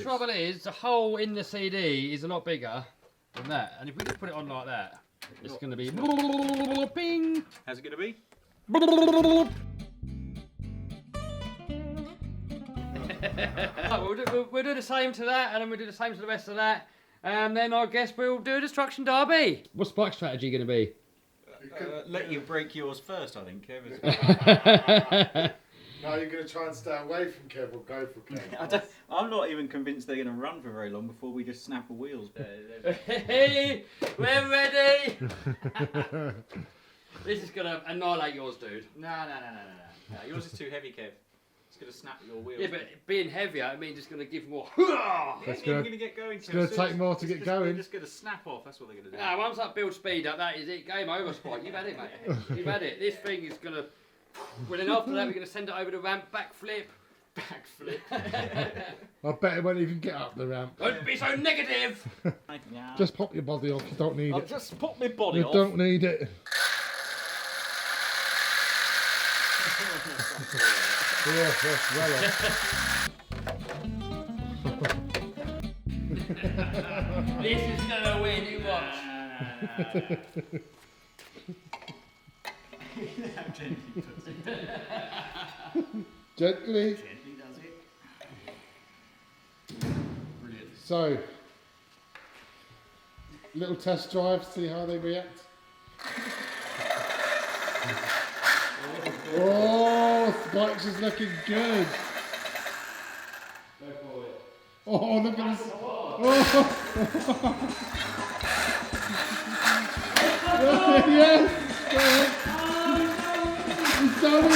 trouble is, the hole in the CD is a lot bigger than that. And if we just put it on like that, it's going to be... Bing! How's it going to be? We'll do the same to that, and then we'll do the same to the rest of that. And then I guess we'll do a Destruction Derby. What's Spike's strategy going to be? Let you break yours first, I think, Kev. No, you're going to try and stay away from Kev or go for Kev. I'm not even convinced they're going to run for very long before we just snap the wheels. Hey, we're ready! This is going to annihilate yours, dude. No. Yours is too heavy, Kev. It's going to snap your wheels. Yeah, but being heavier, it means it's going to give more. That's going to get going. It's going to take more to get going. They're just going to snap off. That's what they're going to do. Nah, once that build speed up, that is it. Game over, Spike. You've had it, mate. You've had it. This thing is going to... Well, then after that, we're going to send it over the ramp, backflip. Backflip. I bet it won't even get up the ramp. Don't be so negative! Just pop your body off, you don't need I'll it. just pop my body You off. don't need it. Yes, well This is going to win, you watch. How gently puts it. Gently. Gently does it. Brilliant. So, little test drive, see how they react. Oh, Spikes is looking good. Go for it. Oh, look at this. Oh. Yes. He's done it.